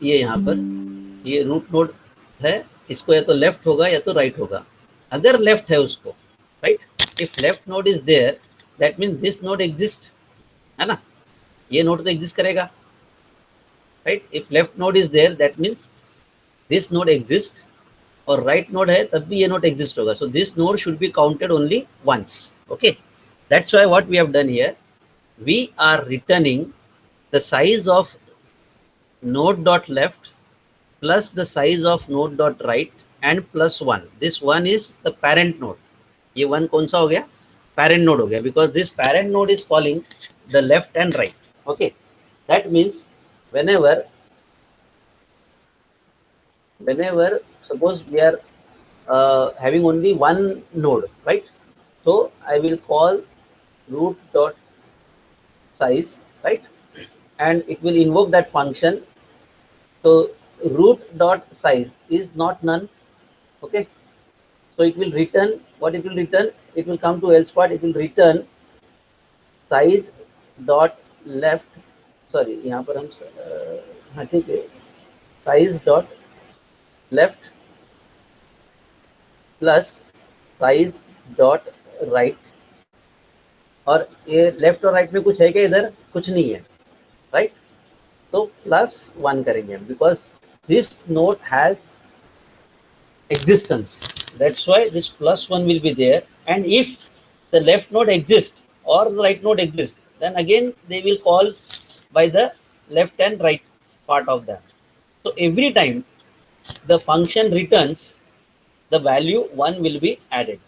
ये यहाँ पर ये रूट नोड है, इसको या तो लेफ्ट होगा या तो राइट होगा। अगर लेफ्ट है उसको, right, if left node is there that means this node exist, है ना, ये नोड तो एग्जिस्ट करेगा, right. If left node is there that means this node exist, और राइट नोड है तब भी ये नोड एग्जिस्ट होगा। So this node should be counted only once. Okay, that's why what we have done here, we are returning the size of node dot left plus the size of node dot right and plus 1. This 1 is the parent node. ये 1 कौन सा हो गया, parent node हो गया, because this parent node is calling the left and right. Okay, that means whenever suppose we are having only one node, right, so I will call root dot size, right, and it will invoke that function. So root dot size is not none. Okay, so it will return what it will return. It will come to else part. It will return size dot left. Sorry, यहाँ पर हम हाँ ठीक है, size dot left plus size dot right. और ये left और right में कुछ है क्या, इधर कुछ नहीं है, राइट, तो प्लस 1 करेंगे हम, because this node has existence, that's why this plus 1 will be there. And if the left node exists or the right node exists, then again they will call by the left and right part of them. So every time the function returns, the value 1 will be added.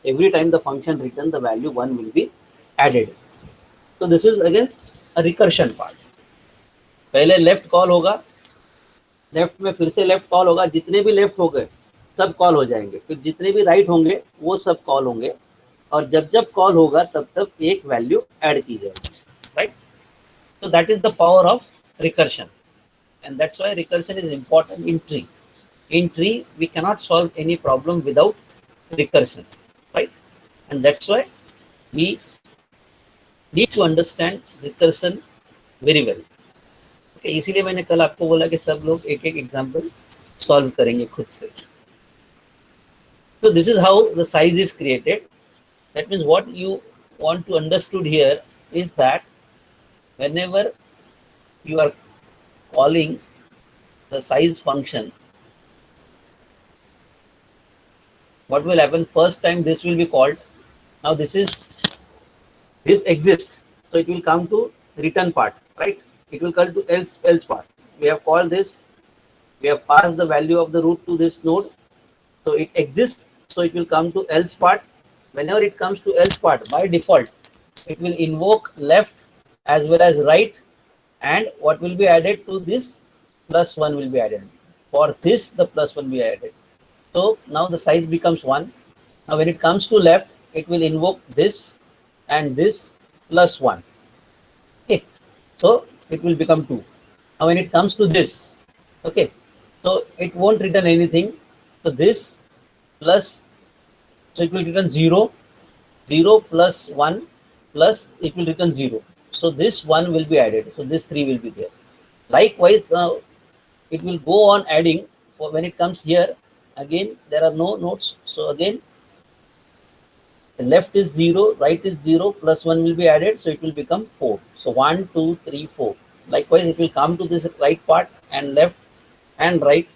Every time the function returns, the value 1 will be added. So this is again a recursion part. पहले left call होगा, left में फिर से left call होगा, जितने भी left हो गए सब कॉल हो जाएंगे, फिर जितने भी राइट होंगे वो सब कॉल होंगे, और जब जब कॉल होगा तब तब एक वैल्यू ऐड की जाएगी, right. So that is the power of recursion, and that's why recursion is important in tree. In tree we cannot solve any problem without recursion, right, and that's why we need to understand recursion very well. Okay, इसीलिए मैंने कल आपको बोला कि सब लोग एक एक एग्जाम्पल सॉल्व करेंगे खुद से. So this is how the size is created. That means what you want to understood here is that whenever you are calling the size function, what will happen? First time this will be called. Now this exists, so it will come to return part, right? It will come to else part. We have called this. We have passed the value of the root to this node, so it exists. So it will come to else part. Whenever it comes to else part, by default, it will invoke left as well as right, and what will be added to this, plus 1 will be added. For this, the plus 1 will be added. So now the size becomes 1. Now when it comes to left, it will invoke this and this plus 1. Okay, so it will become 2. Now when it comes to this, okay, so it won't return anything. So this plus, so it will return 0, 0 plus 1 plus it will return 0. So this 1 will be added. So this 3 will be there. Likewise, it will go on adding. For when it comes here, again there are no nodes. So again, the left is 0, right is 0, plus 1 will be added. So it will become 4. So 1, 2, 3, 4. Likewise, it will come to this right part and left and right.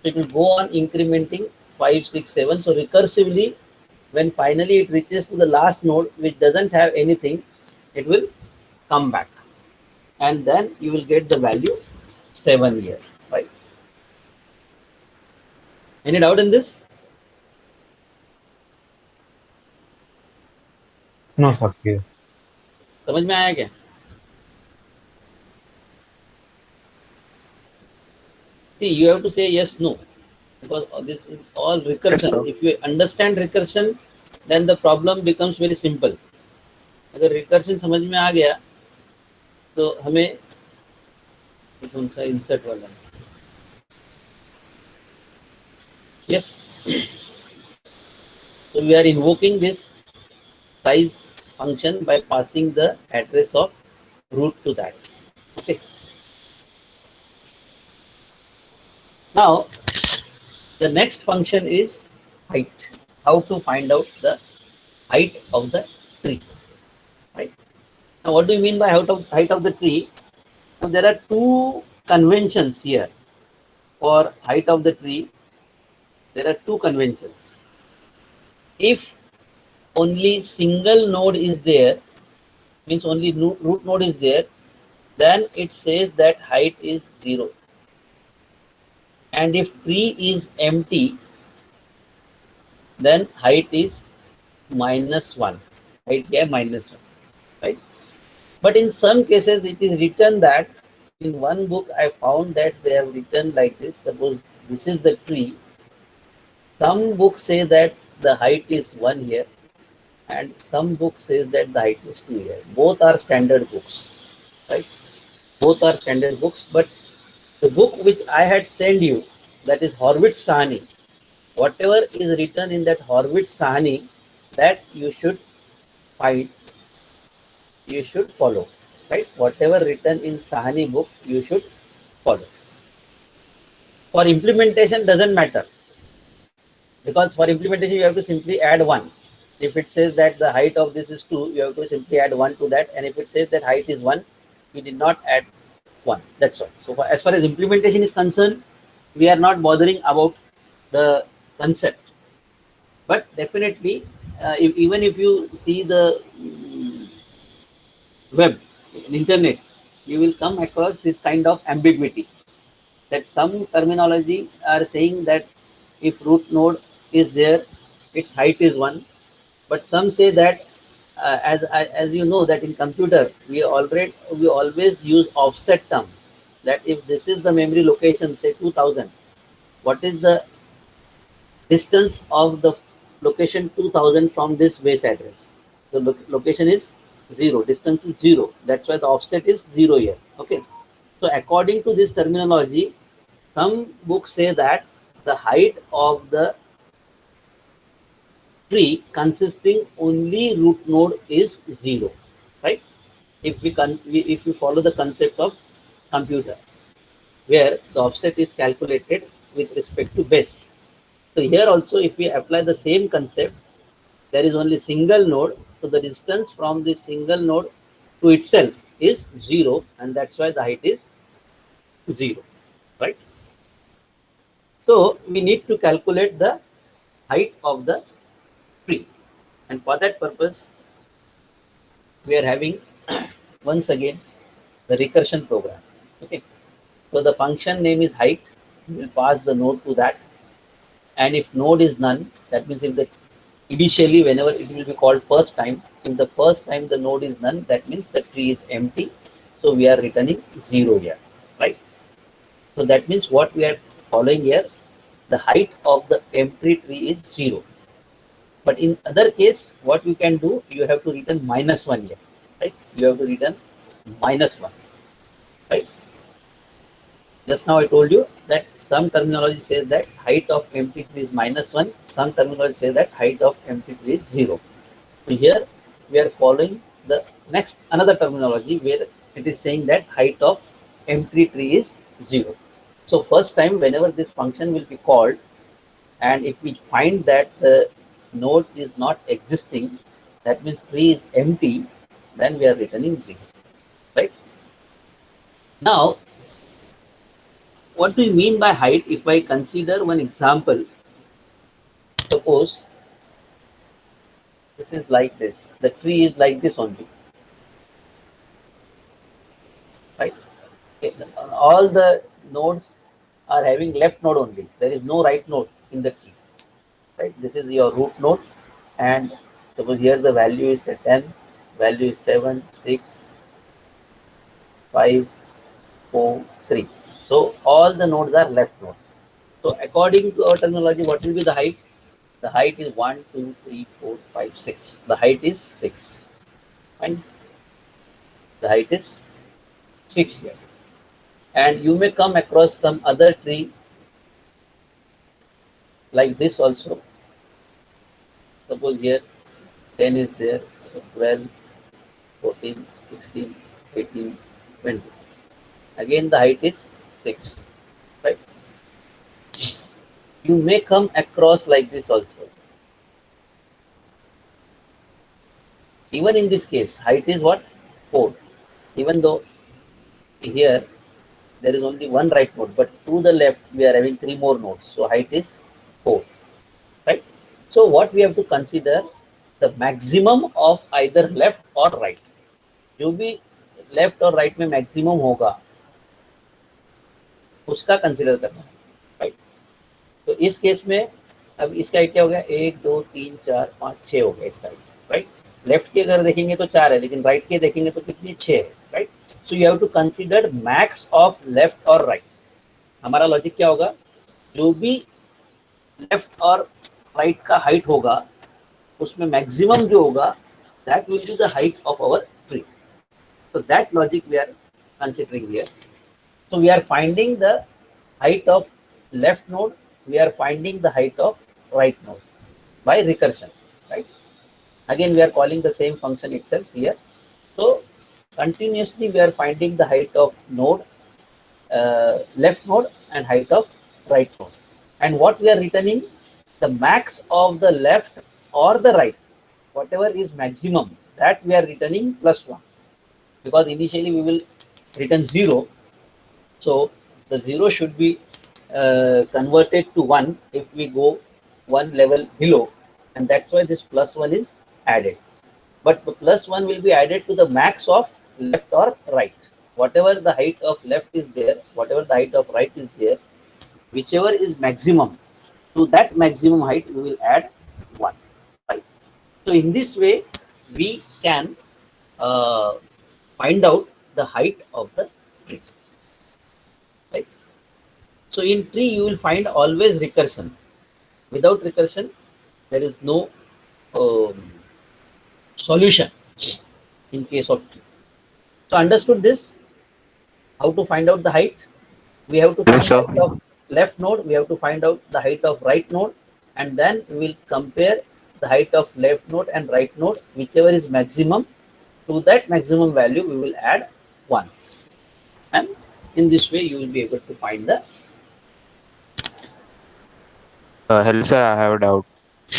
So it will go on incrementing 5, 6, 7. So recursively, when finally it reaches to the last node, which doesn't have anything, it will come back. And then you will get the value 7 here, right? Any doubt in this? No, sir. Clear. समझ में आया क्या? See, you have to say yes, no, because this is all recursion. Yes, If you understand recursion, then the problem becomes very simple. अगर recursion समझ में आ गया तो हमें कौन सा insert वाला है? Yes. So we are invoking this size function by passing the address of root to that. Okay. Now, the next function is height. How to find out the height of the tree, right? Now, what do you mean by height of the tree? Now, there are two conventions here for height of the tree. There are two conventions. If only single node is there, means only root node is there, then it says that height is 0. And if tree is empty, then height is -1. Height here -1, right? But in some cases, it is written that in one book I found that they have written like this. Suppose this is the tree. Some books say that the height is 1 here, and some book says that the height is 2 here. Both are standard books, right? Both are standard books, but the book which I had sent you, that is Horvitz Sahani, whatever is written in that Horvitz Sahani, that you should find, you should follow, right? Whatever written in Sahani book, you should follow. For implementation, doesn't matter, because for implementation you have to simply add 1. If it says that the height of this is 2, you have to simply add 1 to that, and if it says that height is 1, you did not add 1. That's all. So as far as implementation is concerned, we are not bothering about the concept, but definitely even if you see the web, internet, you will come across this kind of ambiguity, that some terminology are saying that if root node is there, its height is 1, but some say that as you know that in computer we always use offset term, that if this is the memory location, say 2000, what is the distance of the location 2000 from this base address? The location is 0, distance is 0, that's why the offset is 0 here. Okay, so according to this terminology, some books say that the height of the tree consisting only root node is 0, right? If we follow the concept of computer, where the offset is calculated with respect to base. So here also, if we apply the same concept, there is only single node, so the distance from the single node to itself is 0, and that's why the height is 0, right? So we need to calculate the height of the tree, and for that purpose we are having once again the recursion program. Okay, so the function name is height. We will pass the node to that, and if node is none, that means if the initially whenever it will be called first time, if the first time the node is none, that means the tree is empty, so we are returning 0 here, right? So that means what we are following here, the height of the empty tree is 0. But in other case, what you can do, you have to return -1 here, right? You have to return -1, right? Just now I told you that some terminology says that height of empty tree is -1. Some terminology says that height of empty tree is 0. So here we are following the next another terminology where it is saying that height of empty tree is 0. So first time whenever this function will be called, and if we find that the node is not existing, that means tree is empty, then we are returning 0, right? Now, what do you mean by height? If I consider one example, suppose this is like this, the tree is like this only, right? All the nodes are having left node only, there is no right node in the tree, right? This is your root node, and suppose here the value is 10, value is 7, 6, 5, 4, 3. So all the nodes are left nodes. So according to our terminology, what will be the height? The height is 1, 2, 3, 4, 5, 6. The height is 6. Fine. The height is 6 here. And you may come across some other tree like this also. Suppose here 10 is there, so 12, 14, 16, 18, 20. Again the height is 6, right? you may come across like this also. Even in this case, height is what? 4. Even though here there is only one right node, but to the left we are having 3 more nodes. So height is 4, right? So what we have to consider, the maximum of either left or right. जो भी left और right में maximum होगा उसका consider करना है, right? तो इस केस में अब इसका हाइट क्या हो गया? 1 2 3 4 5 6 हो गया इसका हाइट, राइट? लेफ्ट के अगर देखेंगे तो 4 है, लेकिन राइट के देखेंगे तो कितनी? 6 है, right? So you have to consider max of left और राइट. हमारा लॉजिक क्या होगा? जो भी लेफ्ट और राइट का हाइट होगा उसमें मैक्सिमम जो होगा that will be the height of our tree. So that logic we are considering here. So we are finding the height of left node, we are finding the height of right node by recursion, right? Again we are calling the same function itself here. So continuously we are finding the height of node, left node and height of right node. And what we are returning? The max of the left or the right, whatever is maximum, that we are returning plus 1. Because initially we will return 0, so the 0 should be converted to 1 if we go one level below, and that's why this plus 1 is added. But the plus 1 will be added to the max of left or right. Whatever the height of left is there, whatever the height of right is there, whichever is maximum, to that maximum height we will add 1, right? So in this way we can find out the height of the tree, right? So in tree you will find always recursion. Without recursion there is no solution in case of tree. So understood this? How to find out the height? We have to find the height of left node, we have to find out the height of right node, and then we will compare the height of left node and right node, whichever is maximum. To that maximum value we will add 1, and in this way you will be able to find the. Hello, sir. I have a doubt.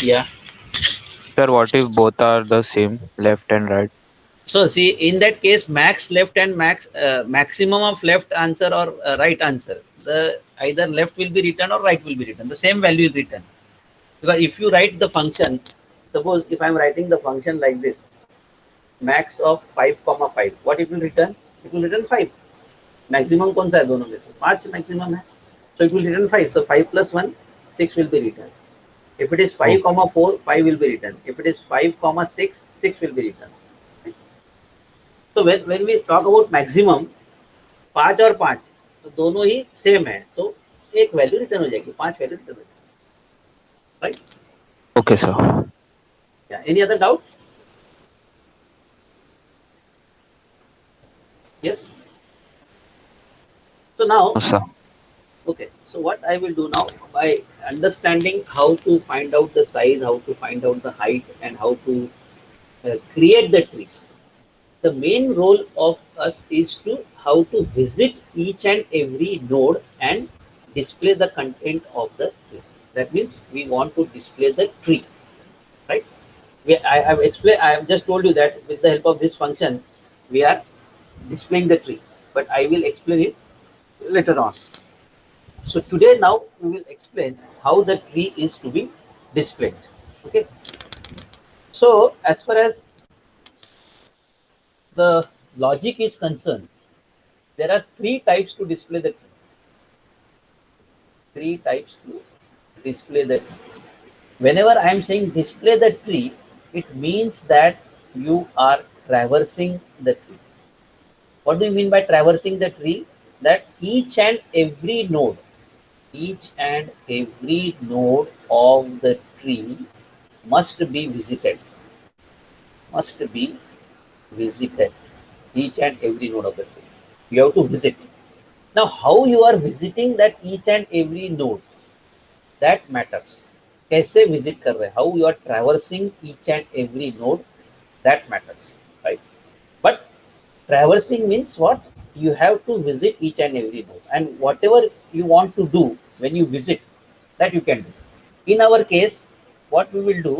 Yeah. Sir, what if both are the same, left and right? So see, in that case, max left and maximum of left answer or right answer, the either left will be written or right will be written. The same value is written, because if you write the function, suppose if I am writing the function like this, max of 5 comma 5, what it will return? It will return 5. Maximum कौन सा है दोनों में से? 5 maximum है, so it will return 5. So 5 plus 1, 6 will be written. If it is 5 comma 4, 5 will be written. If it is 5 comma 6, 6 will be written. तो when we talk about maximum, 5 और 5 तो दोनों ही सेम है, तो एक वैल्यू रिटर्न हो जाएगी, 5 value return हो जाएगी, right? Okay, sir. Yeah. Any other doubt? Yes. So now, No, sir. okay. So what I will do now, by understanding how to find out the size, how to find out the height, and how to create the tree. The main role of us is to how to visit each and every node and display the content of the tree. That means we want to display the tree, right? I have explained. I have just told you that with the help of this function, we are displaying the tree. But I will explain it later on. So today now we will explain how the tree is to be displayed. Okay. So as far as the logic is concerned, there are 3 types to display the tree. 3 types to display the tree. Whenever I am saying display the tree, it means that you are traversing the tree. What do you mean by traversing the tree? That each and every node of the tree must be visited. Must be visited. Each and every node of the tree. You have to visit. Now, how you are visiting that each and every node, that matters. कैसे visit कर रहे हैं? How you are traversing each and every node, that matters, right? But traversing means what? You have to visit each and every node, and whatever you want to do when you visit, that you can do. In our case, what we will do,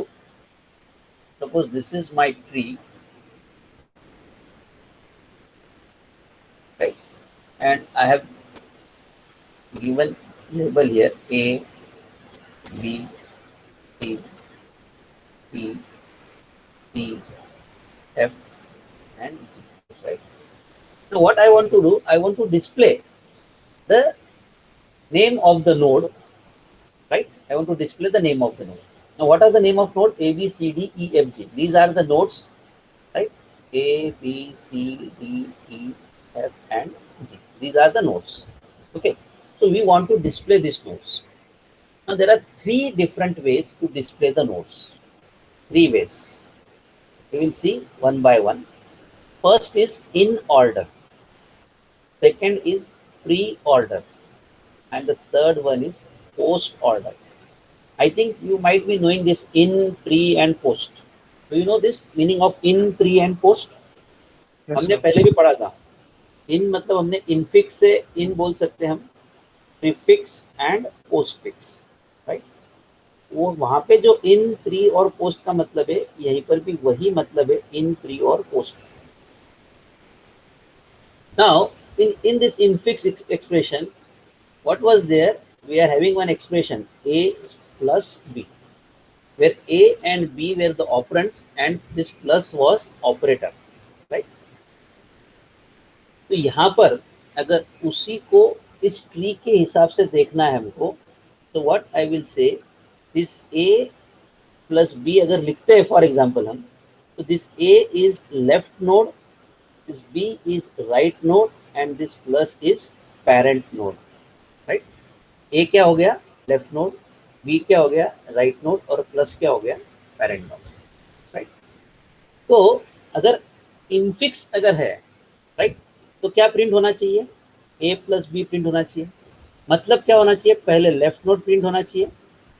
suppose this is my tree, right, and I have given label here A, B, C, E, C, F, and G, right? So what I want to do, I want to display the name of the node, right? I want to display the name of the node. Now, what are the name of node? A, B, C, D, E, F, G. These are the nodes, right? A, B, C, D, E, F, and G. These are the nodes. Okay. So we want to display these nodes. Now there are three different ways to display the nodes. Three ways. We will see one by one. First is in order. Second is pre-order. And the third one is post order. I think you might be knowing this in, pre, and post. Do you know this meaning of in, pre, and post? Yes, हमने sir. पहले भी पढ़ा था. इन मतलब हमने infix से इन बोल सकते हैं हम, प्रीफिक्स एंड पोस्टफिक्स, राइट. वो वहां पे जो इन, प्री और पोस्ट का मतलब है, यहीं पर भी वही मतलब है, इन, प्री और post. Now in this infix expression, what was there? We are having one expression a plus b, where a and b were the operands and this plus was operator, right? तो यहाँ पर अगर उसी को इस tree के हिसाब से देखना है हमको, तो what I will say, this a plus b अगर लिखते हैं फॉर एग्जांपल हम, तो this a is left node, this b is right node and this plus is parent node, right. a क्या हो गया? Left node. b क्या हो गया? Right node. और प्लस क्या हो गया? Parent node, right. तो अगर इनफिक्स अगर है, राइट, तो क्या प्रिंट होना चाहिए? a प्लस बी प्रिंट होना चाहिए. मतलब क्या होना चाहिए? पहले लेफ्ट नोड प्रिंट होना चाहिए,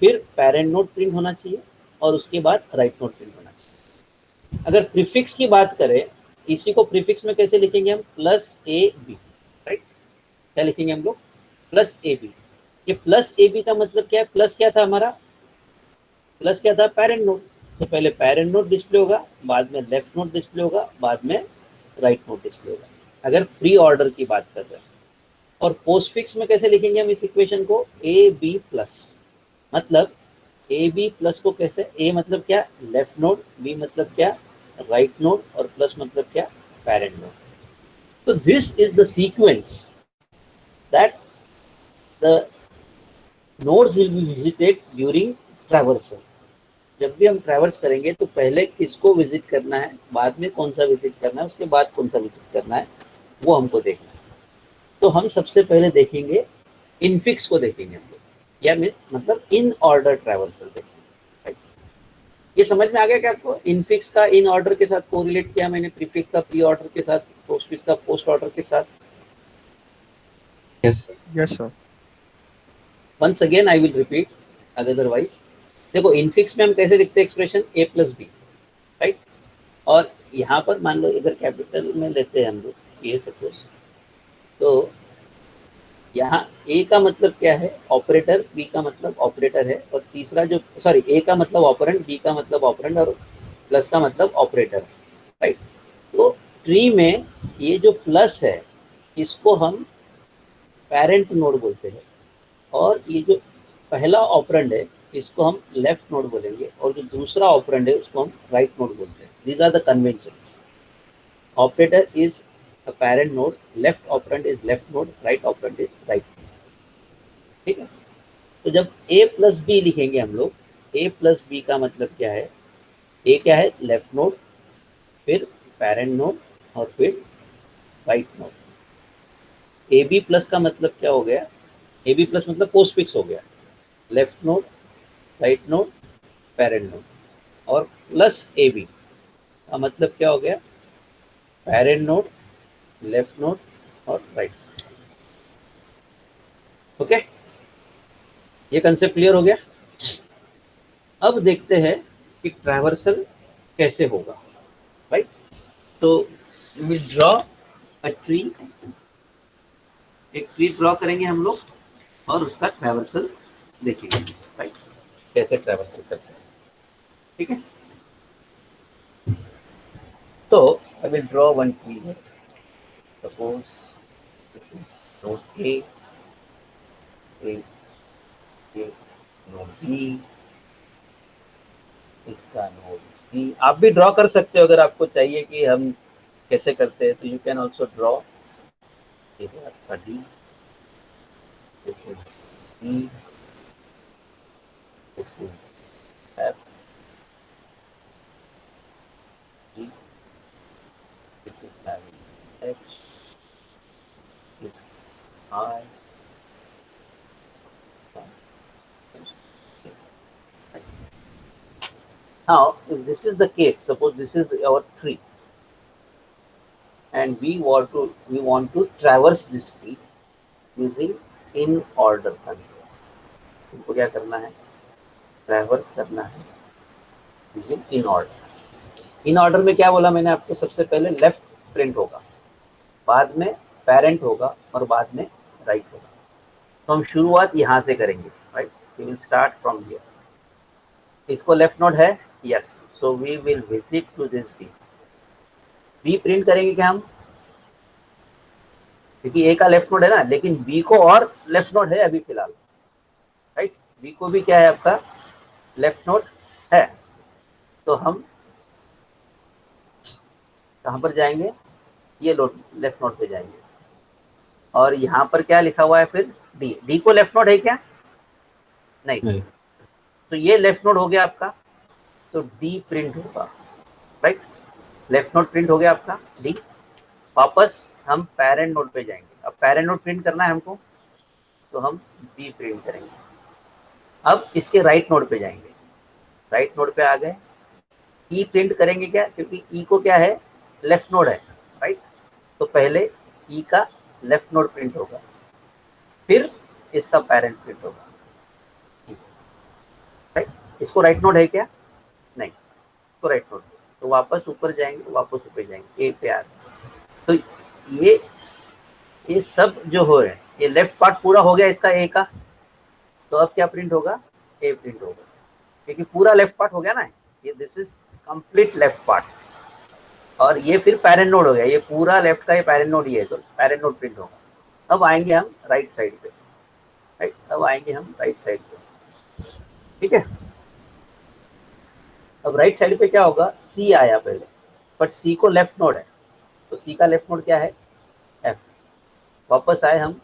फिर पेरेंट नोड प्रिंट होना चाहिए, और उसके बाद राइट नोड प्रिंट होना चाहिए. अगर प्रीफिक्स की बात करें, इसी को प्रीफिक्स में कैसे लिखेंगे हम? Plus A B, right. क्या लिखेंगे हम लोग? Plus A B. ये प्लस ए बी का मतलब क्या है? प्लस क्या था हमारा? प्लस क्या था? Parent node. तो पहले पेरेंट नोड डिस्प्ले होगा, बाद में लेफ्ट नोड डिस्प्ले होगा, बाद में राइट नोड डिस्प्ले होगा, अगर प्री ऑर्डर की बात कर रहे हैं. और पोस्टफिक्स में कैसे लिखेंगे हम इस इक्वेशन को? A B plus. मतलब ए बी प्लस को कैसे? ए मतलब क्या? Left node. बी मतलब क्या? Right node. और प्लस मतलब क्या? Parent node. तो this is the sequence that the nodes will be visited during traversal. जब भी हम ट्रैवर्स करेंगे तो पहले किसको विजिट करना है, बाद में कौन सा विजिट करना है, उसके बाद कौन सा विजिट करना है, वो हमको देखना है. तो हम सबसे पहले देखेंगे इनफिक्स को देखेंगे हम लोग, या मतलब इन ऑर्डर ट्रैवर्सल देखेंगे, राइट. ये समझ में आ गया क्या आपको? इनफिक्स का इन ऑर्डर के साथ कोरिलेट किया मैंने, प्रीफिक्स का प्री ऑर्डर के साथ, पोस्टफिक्स का पोस्ट ऑर्डर के साथ. Yes. Yes, sir. Once again I will repeat otherwise. देखो इनफिक्स में हम कैसे लिखते हैं expression? a plus B, right. और यहाँ पर मान लो अगर कैपिटल में लेते हैं हम लोग ये सपोज, तो यहाँ a का मतलब क्या है? ऑपरेटर. b का मतलब ऑपरेटर है. और तीसरा जो a का मतलब ऑपरेंड, b का मतलब ऑपरेंड, और प्लस का मतलब ऑपरेटर, राइट. तो ट्री में ये जो प्लस है इसको हम पेरेंट नोड बोलते हैं, और ये जो पहला ऑपरेंड है इसको हम लेफ्ट नोड बोलेंगे, और जो दूसरा ऑपरेंड है उसको हम राइट नोड बोलते हैं. These are the conventions. Operator is a parent node, left operand is left node, right operand is right node. ठीक है. तो जब a प्लस बी लिखेंगे हम लोग, a प्लस बी का मतलब क्या है? a क्या है? लेफ्ट नोड, फिर पेरेंट नोड, और फिर right node. A B plus का मतलब क्या हो गया? ए बी प्लस मतलब पोस्टफिक्स हो गया, left node, right node, parent node. और प्लस ए बी का मतलब क्या हो गया? पेरेंट नोड, लेफ्ट नोड और राइट. ओके, ये कंसेप्ट क्लियर हो गया. अब देखते हैं कि ट्रैवर्सल कैसे होगा, राइट. तो विल ड्रॉ अ ट्री. एक ट्री ड्रॉ करेंगे हम लोग और उसका ट्रैवर्सल देखिए राइट कैसे ट्रैवर्स करते हैं, ठीक है। तो I will draw one tree है, suppose this is node A, node B, इसका नोड सी। आप भी ड्रॉ कर सकते हो अगर आपको चाहिए कि हम कैसे करते हैं, तो यू कैन ऑल्सो ड्रॉ। ये है आपका D, this is C, this is F, D, this is H, this I. Now, if this is the case, suppose this is our tree, and we want to traverse this tree using in order control. इनको क्या करना है, traverse करना है using in order. In order में क्या बोला मैंने आपको, सबसे पहले लेफ्ट प्रिंट होगा, बाद में पेरेंट होगा और बाद में राइट होगा। तो हम शुरुआत यहाँ से करेंगे, right. We will start from here. इसको लेफ्ट नोड है, yes, so we will visit to this B. B print करेंगे क्या हम, क्योंकि ए का लेफ्ट नोड है ना, लेकिन बी को और लेफ्ट नोड है अभी फिलहाल, राइट। बी को भी क्या है आपका लेफ्ट नोड है। तो हम कहाँ पर जाएंगे, ये लेफ्ट नोड पे जाएंगे, और यहाँ पर क्या लिखा हुआ है फिर डी। डी को लेफ्ट नोड है क्या, नहीं। तो ये लेफ्ट नोड हो गया आपका, तो डी प्रिंट होगा, राइट। लेफ्ट नोड प्रिंट हो गया आपका डी। वापस हम पेरेंट नोड पे जाएंगे, अब पेरेंट नोड प्रिंट करना है हमको, तो हम बी प्रिंट करेंगे। अब इसके राइट नोड पे जाएंगे, राइट नोड पे आ गए, ई प्रिंट करेंगे क्या, क्योंकि ई को क्या है लेफ्ट नोड है, राइट। तो पहले ई का लेफ्ट नोड प्रिंट होगा, फिर इसका पेरेंट प्रिंट होगा, राइट। इसको राइट नोड है क्या, नहीं, इसको राइट नोड। तो वापस ऊपर जाएंगे, वापस ऊपर जाएंगे, ए पे आ गए। तो ये सब जो हो रहे हैं, ये लेफ्ट पार्ट पूरा हो गया इसका ए का। तो अब क्या प्रिंट होगा, ए प्रिंट होगा, क्योंकि पूरा लेफ्ट पार्ट हो गया ना ये, this is complete left part. और ये फिर पेरेंट नोड हो गया, ये पूरा लेफ्ट का ये पेरेंट नोड ही है, तो पेरेंट नोड प्रिंट होगा। अब आएंगे हम राइट साइड पे, राइट, अब आएंगे हम राइट साइड पे, ठीक है। अब राइट साइड पे क्या होगा, सी आया पहले, बट सी को लेफ्ट नोड है, तो सी का लेफ्ट नोड क्या है, एफ। वापस आए हम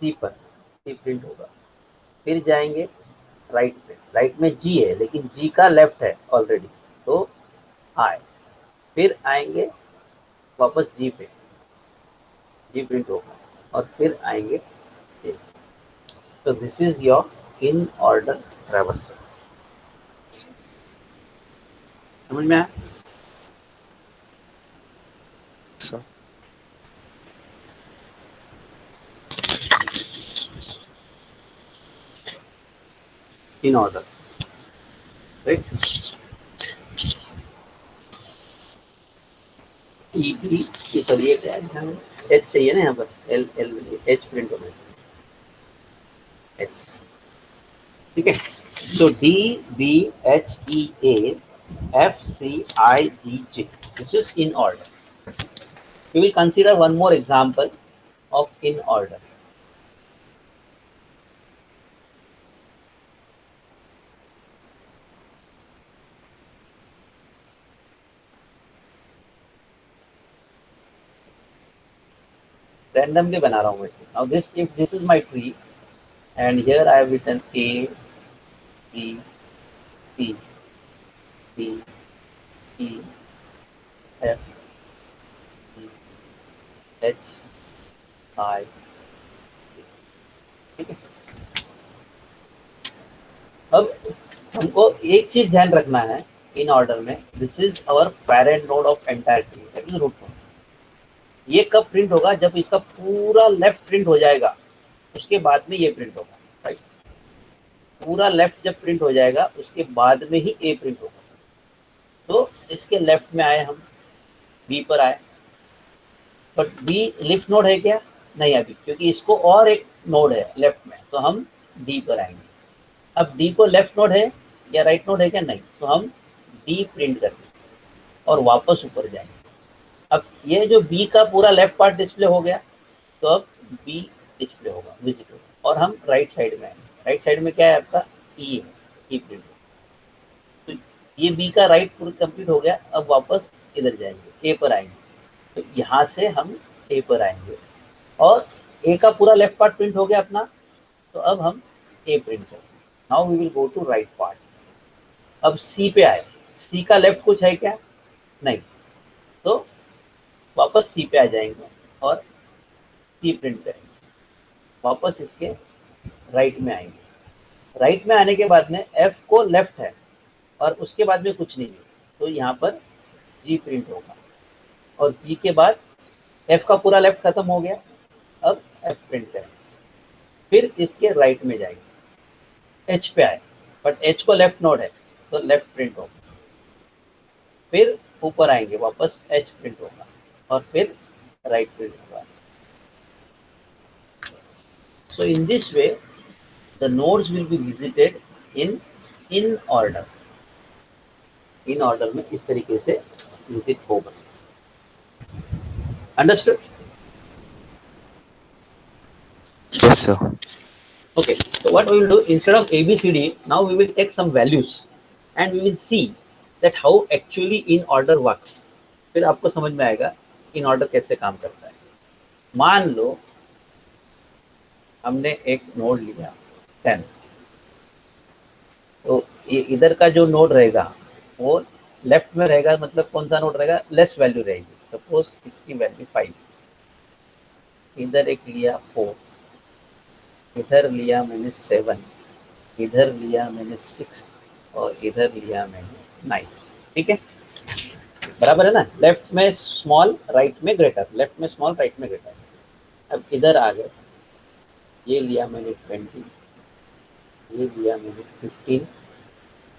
सी पर, सी प्रिंट होगा। फिर जाएंगे राइट पे, राइट में जी है, लेकिन जी का लेफ्ट है ऑलरेडी, तो आए। फिर आएंगे वापस जी पे, जी प्रिंट होगा, और फिर आएंगे ए। तो this is your in order traversal. समझ में आया, sir in order, right. E B की चलिए क्या है, एच चाहिए ना यहाँ पर, एल एल एच प्रिंट होना है, एच, ठीक है। So D B H E A F C I G J, this is in order. We will consider one more example of in order. Randomly बना रहा हूँ मैं। Now this, if this is my tree, and here I have written A, B, C, D, E, F, G, H, I, ठीक है। अब हमको एक चीज ध्यान रखना है इन ऑर्डर में, this is our parent node of entire tree, that is root node. ये कब प्रिंट होगा, जब इसका पूरा लेफ्ट प्रिंट हो जाएगा, उसके बाद में ये प्रिंट होगा, राइट। पूरा लेफ्ट जब प्रिंट हो जाएगा, उसके बाद में ही ए प्रिंट होगा। तो इसके लेफ्ट में आए हम, बी पर आए, बट बी लेफ्ट नोड है क्या, नहीं अभी, क्योंकि इसको और एक नोड है लेफ्ट में, तो हम डी पर आएंगे। अब डी को लेफ्ट नोड है या राइट नोड है क्या? नहीं, तो हम डी प्रिंट करते और वापस ऊपर जाएंगे। अब ये जो बी का पूरा लेफ्ट पार्ट डिस्प्ले हो गया, तो अब बी डिस्प्ले होगा, विजिबल। और हम राइट साइड में आएंगे। राइट साइड में क्या है आपका? ई है, ई प्रिंट। तो ये बी का राइट पूरा कंप्लीट हो गया। अब वापस इधर जाएंगे, ए पर आएंगे, तो यहाँ से हम ए पर आएंगे और ए का पूरा लेफ्ट पार्ट प्रिंट हो गया अपना। तो अब हम ए प्रिंट करेंगे। Now we will go to right part. अब सी पे आए, सी का लेफ्ट कुछ है क्या? नहीं, तो वापस सी पे आ जाएंगे और सी प्रिंट करेंगे। वापस इसके राइट में आएंगे। राइट में आने के बाद में एफ को लेफ्ट है और उसके बाद में कुछ नहीं है, तो यहाँ पर जी प्रिंट होगा। और जी के बाद एफ का पूरा लेफ्ट खत्म हो गया, अब एफ प्रिंट करेंगे। फिर इसके राइट में जाएंगे, एच पे आए, बट एच को लेफ्ट नोड है तो लेफ्ट प्रिंट होगा। फिर ऊपर आएंगे, वापस एच प्रिंट होगा और फिर राइट प्रिंट होगा। So in this way, the nodes will be visited in order. In order में इस तरीके से visit होगा। Understood? Yes, sir. Okay. So what we will do, instead of ABCD, now we will take some values and we will see that how actually in order works. फिर आपको समझ में आएगा in order कैसे काम करता है। मान लो हमने एक नोड लिया 10, तो ये इधर का जो नोड रहेगा वो लेफ्ट में रहेगा, मतलब कौन सा नोड रहेगा? लेस वैल्यू रहेगी। सपोज इसकी वैल्यू 5, इधर एक लिया 4, इधर लिया मैंने 7, इधर लिया मैंने 6 और इधर लिया मैंने 9। ठीक है, बराबर है ना? लेफ्ट में स्मॉल, राइट में ग्रेटर, लेफ्ट में स्मॉल, राइट में ग्रेटर। अब इधर आ गए, ये लिया मैंने 20, ये लिया मैंने 15,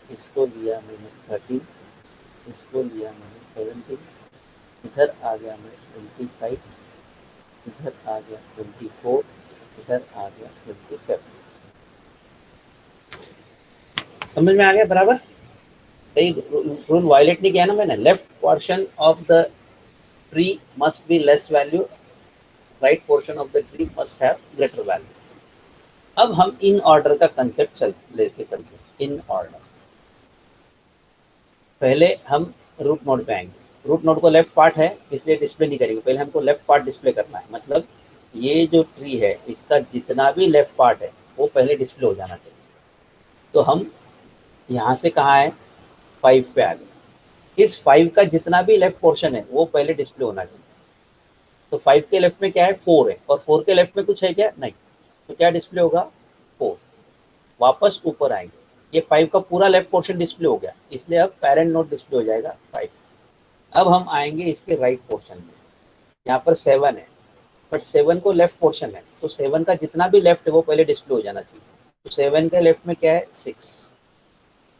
इसको लिया मैंने 13, इसको लिया मैंने 17, इधर आ गया मैं 25, इधर आ गया 24, इधर आ गया 27। समझ में आ गया? बराबर, कहीं रूल वायलेट नहीं किया ना मैंने। Left portion of the tree must be less value, right portion of the tree must have greater value. अब हम इन ऑर्डर का कंसेप्ट लेके चलते हैं। इन ऑर्डर, पहले हम रूट नोड पे आएंगे। रूट नोड को लेफ्ट पार्ट है इसलिए डिस्प्ले नहीं करेंगे, पहले हमको लेफ्ट पार्ट डिस्प्ले करना है। मतलब ये जो ट्री है इसका जितना भी लेफ्ट पार्ट है वो पहले डिस्प्ले हो जाना चाहिए। तो हम यहाँ से कहाँ है? 5 पे आ गए। इस 5 का जितना भी लेफ्ट पोर्शन है वो पहले डिस्प्ले होना चाहिए। तो 5 के लेफ्ट में क्या है? 4 है, और 4 के लेफ्ट में कुछ है क्या? नहीं, तो क्या डिस्प्ले होगा? 4। वापस ऊपर आएंगे, ये 5 का पूरा लेफ्ट पोर्शन डिस्प्ले हो गया, इसलिए अब पेरेंट नोड डिस्प्ले हो जाएगा 5। अब हम आएंगे इसके राइट पोर्शन में, यहाँ पर 7 है, बट 7 को लेफ्ट पोर्शन है, तो 7 का जितना भी लेफ्ट है वो पहले डिस्प्ले हो जाना चाहिए। तो 7 के लेफ्ट में क्या है? 6।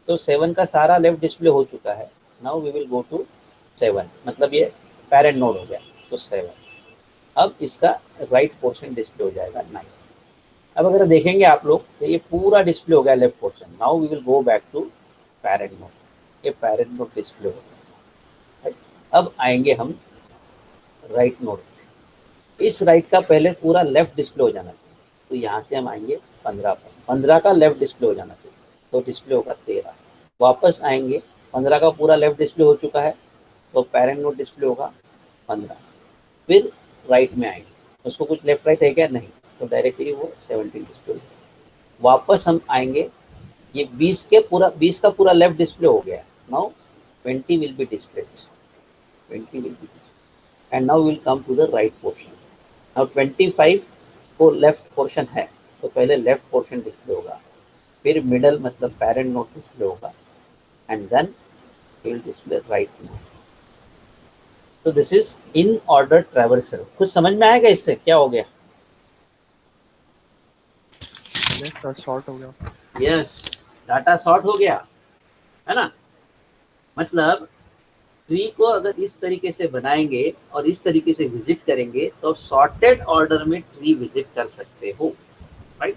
तो 7 का सारा लेफ्ट डिस्प्ले हो चुका है। Now we will go to 7, मतलब ये पेरेंट नोड हो गया, तो 7। अब इसका राइट पोर्शन डिस्प्ले हो जाएगा 9। अब अगर देखेंगे आप लोग तो ये पूरा डिस्प्ले हो गया left portion. Now we will go back to parent node, ये पेरेंट नोड डिस्प्ले हो गया। अब आएंगे हम राइट नोड। इस राइट का पहले पूरा लेफ्ट डिस्प्ले हो जाना चाहिए, तो यहाँ से हम आएंगे 15 पर। 15 का लेफ्ट डिस्प्ले हो जाना चाहिए, तो डिस्प्ले होगा 13। वापस आएंगे, 15 का पूरा लेफ्ट डिस्प्ले हो चुका है, तो पेरेंट नोड डिस्प्ले होगा 15। फिर राइट में आएंगे, उसको कुछ लेफ्ट राइट है क्या? नहीं, तो डायरेक्टली वो 17 डिस्प्ले हो जाएगा। वापस हम आएंगे, ये 20 का पूरा लेफ्ट डिस्प्ले हो गया। Now 20 will be displayed, 20 will be displayed, and now will come to the right portion. Now 25 को लेफ्ट पोर्शन है, तो पहले लेफ्ट पोर्शन डिस्प्ले होगा, फिर मिडल मतलब पेरेंट नोड डिस्प्ले होगा, and then will display right node. तो this is in order traversal. कुछ समझ में आएगा इससे? क्या हो गया? यस सर, शॉर्ट हो गया। यस, डाटा शॉर्ट हो गया है ना। मतलब ट्री को अगर इस तरीके से बनाएंगे और इस तरीके से विजिट करेंगे तो सॉर्टेड ऑर्डर में ट्री विजिट कर सकते हो, राइट।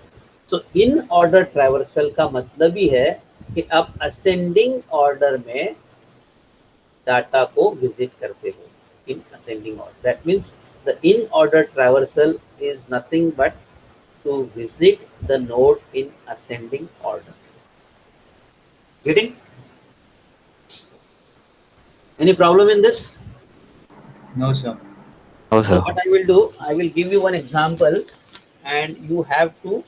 तो इन ऑर्डर ट्रैवर्सल का मतलब ही है कि आप असेंडिंग ऑर्डर में डाटा को विजिट करते हो in ascending order. That means the in order traversal is nothing but to visit the node in ascending order. Getting? Any problem in this? No, sir. No, So sir. what I will do, I will give you one example, and you have to.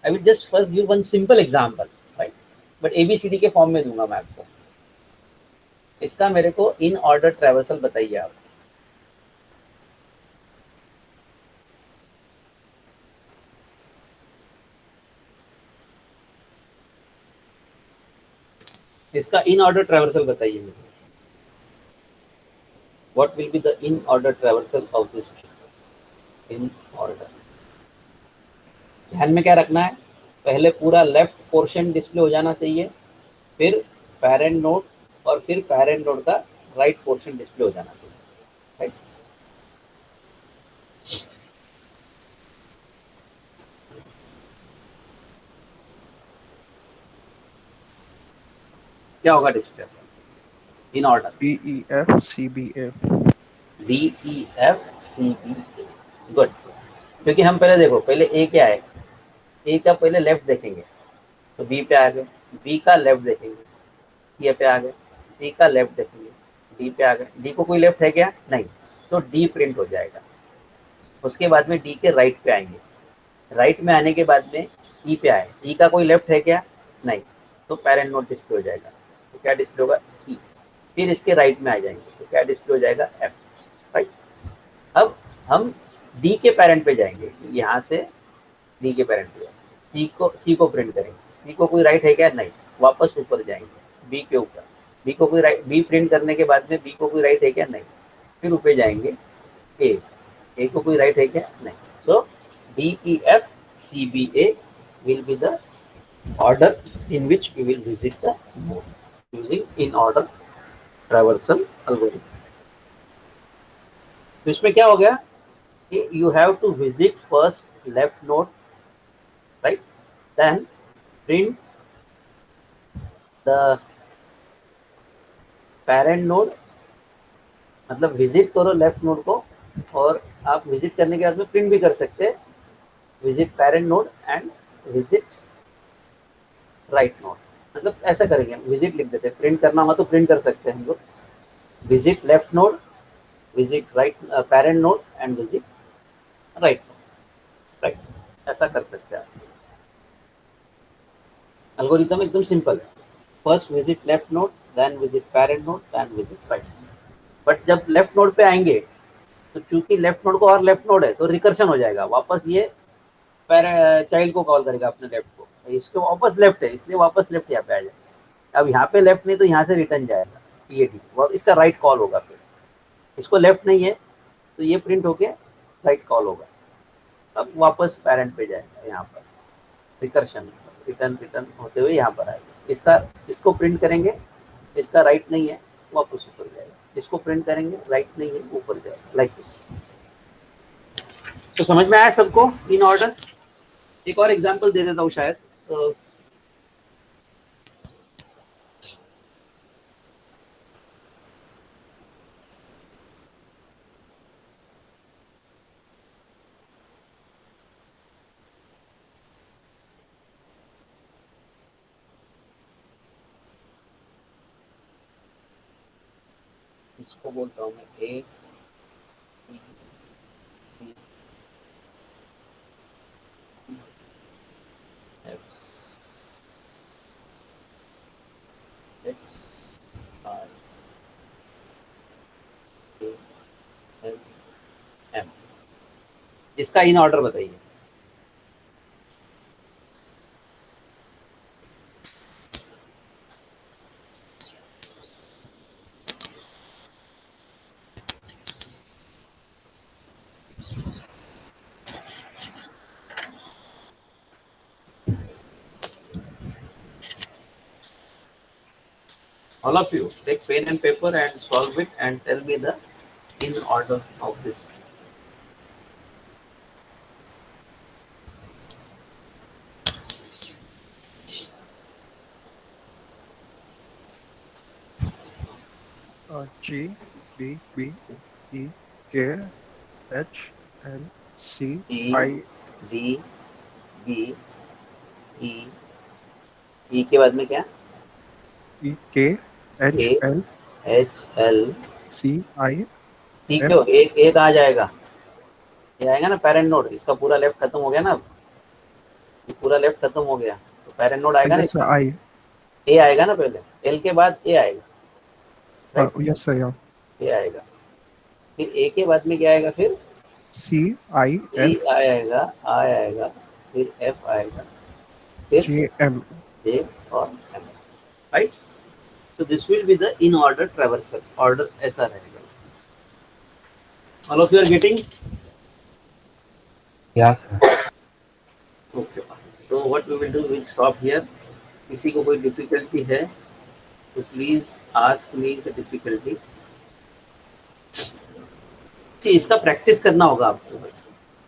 I will just first give one simple example, right? But ABCD के form में दूंगा मैं आपको. इसका मेरे को इन order traversal बताइए आप. इसका इन ऑर्डर ट्रैवर्सल बताइए मुझे. What will be the in order traversal of this in order? ध्यान में क्या रखना है, पहले पूरा लेफ्ट पोर्शन डिस्प्ले हो जाना चाहिए, फिर पेरेंट नोड, और फिर पेरेंट नोड का राइट पोर्शन डिस्प्ले हो जाना चाहिए. राइट. क्या होगा display in order? B E F C B A. DEFCBA. Good. क्योंकि हम पहले देखो, पहले ए क्या है, ए का पहले लेफ्ट देखेंगे तो बी पे आ गए, बी का लेफ्ट देखेंगे सी पे आ गए, सी का लेफ्ट देखेंगे डी पे आ गए. डी को कोई लेफ्ट है क्या? नहीं, तो डी प्रिंट हो जाएगा. उसके बाद में डी के राइट पे आएंगे, राइट में आने के बाद में ई पे आए, ई का कोई लेफ्ट है क्या? नहीं, तो पेरेंट नोट डिस्प्ले हो जाएगा. तो क्या डिस्प्ले होगा? ई. फिर इसके राइट में आ जाएंगे तो क्या डिस्प्ले हो जाएगा? एफ. राइट. अब हम डी के पेरेंट पे जाएंगे, यहाँ से डी के पेरेंट पे सी को प्रिंट करेंगे. सी को कोई राइट है क्या? नहीं, वापस ऊपर जाएंगे बी के ऊपर, बी को कोई राइट, बी प्रिंट करने के बाद में बी को कोई राइट है क्या? नहीं, फिर ऊपर जाएंगे ए को कोई राइट है क्या? नहीं. सो DEFCBA will be the order in which we will visit the node using in order traversal algorithm. तो इसमें क्या हो गया कि you have to visit first left node, right? Then print the parent node, मतलब विजिट करो left node को, और आप विजिट करने के बाद में प्रिंट भी कर सकते हैं. Visit parent node and visit right node, मतलब ऐसा करेंगे, विजिट लिख देते हैं, प्रिंट करना हो तो प्रिंट कर सकते हैं हम लोग. Visit left node, visit right parent node and visit right node. Right, ऐसा कर सकते हैं आप. एल्गोरिथम एकदम सिंपल है. First visit left node, then visit parent node, then visit right node. But जब लेफ्ट नोड पे आएंगे तो चूंकि लेफ्ट नोड को और लेफ्ट नोड है तो रिकर्शन हो जाएगा, वापस ये चाइल्ड को कॉल करेगा अपने लेफ्ट को. इसको वापस लेफ्ट है इसलिए वापस लेफ्ट यहाँ पे आ जाएगा. अब यहाँ पे लेफ्ट नहीं तो यहाँ से रिटर्न जाएगा ये डी, और इसका राइट कॉल होगा. फिर इसको लेफ्ट नहीं है तो ये प्रिंट होके राइट कॉल होगा. अब वापस पेरेंट पे जाएगा, यहाँ पर रिकर्शन, रिटर्न होते हुए यहाँ पर आएगा. इसको प्रिंट करेंगे, इसका राइट नहीं है, वापस ऊपर जाएगा. इसको प्रिंट करेंगे, राइट नहीं है, ऊपर जाएगा, लाइक दिस. तो समझ में आया सबको इन ऑर्डर? एक और एग्जांपल दे देता हूँ शायद. इसको बोलता हूँ मैं ए एम. इसका इन ऑर्डर बताइए. All of you take pen and paper and solve it and tell me the in order of this. G B B E K H L C E I D B E E के बाद में क्या? E K H A L H L C I ठीक F है, एक कहाँ जाएगा? ये आएगा ना पेरेंट नोड, इसका पूरा लेफ्ट खत्म हो गया ना, अब ये पूरा लेफ्ट खत्म हो गया तो पेरेंट नोड आएगा ना yes इसका, I ए आएगा ना, पहले एल के बाद ए आएगा, राइट? yes sir yeah ए आएगा, फिर ए के बाद में क्या आएगा? फिर C I ई F आएगा, आई आएगा, फिर एफ आएगा, फिर J M जे और एम, राइट? तो this will be the in order traversal, order ऐसा रहेगा. All of you are getting? Yeah, sir. Okay, तो what we will do, will stop here. किसी को कोई डिफिकल्टी है तो please ask me the difficulty. इसका प्रैक्टिस करना होगा आपको, बस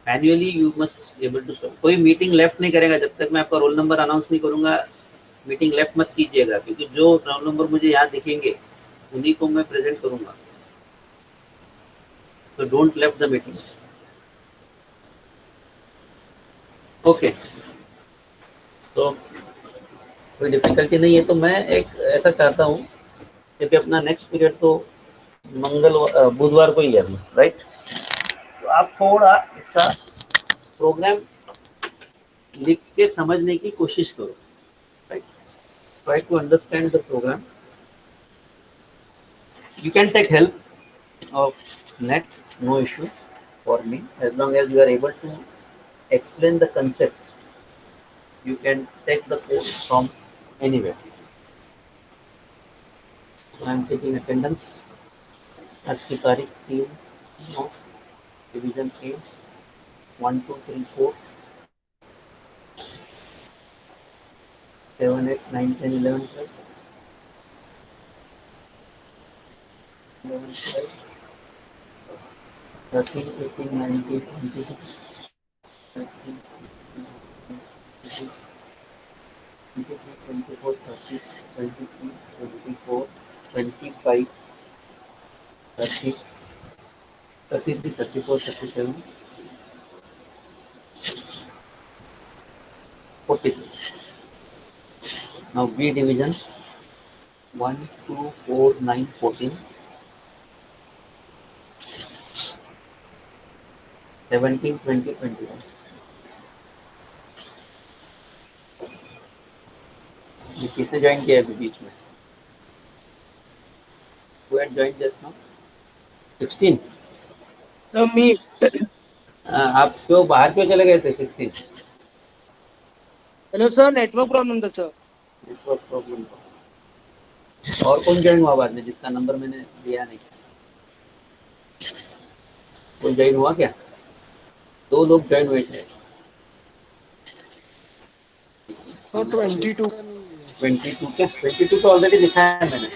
manually you must able to solve. कोई मीटिंग लेफ्ट नहीं करेगा जब तक मैं आपका रोल नंबर अनाउंस नहीं करूंगा. मीटिंग लेफ्ट मत कीजिएगा, क्योंकि जो रोल नंबर मुझे यहाँ दिखेंगे उन्हीं को मैं प्रेजेंट करूंगा. तो don't left the meeting. Okay, तो कोई डिफिकल्टी नहीं है तो मैं एक ऐसा चाहता हूँ, क्योंकि अपना नेक्स्ट पीरियड तो बुधवार को ही है, राइट? तो आप थोड़ा इसका प्रोग्राम लिख के समझने की कोशिश करो, right? Try to understand the program. You can take help of net, no issue for me, as long as you are able to explain the concept. You can take the course from anywhere. So I am taking attendance. आज की तारीख 3 division 3 1 2 3 4 7 8 9 10 11 12 11 12 13 18 19 20 23 24 30 23 24 25 30 33 34 37 42. Now B division 1 2 4 9 14 17 20 21. ये किसने join किया है अभी बीच में? Who had joined just now? 16. Sir मी आप क्यों बाहर क्यों चले गए थे? 16 हेलो सर, नेटवर्क प्रॉब्लम था सर. Network problem. और कौन ज्वाइन हुआ बाद में जिसका नंबर मैंने दिया नहीं? कोई ज्वाइन हुआ क्या? 2 लोग ज्वाइन हुए थे. 22 22 क्या? 22 तो ऑलरेडी दिखाया है मैंने.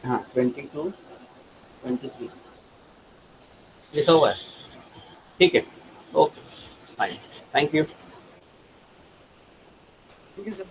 हाँ 22 23 लिखा हुआ है. ठीक है, ओके फाइन, थैंक यू. ठीक है सर.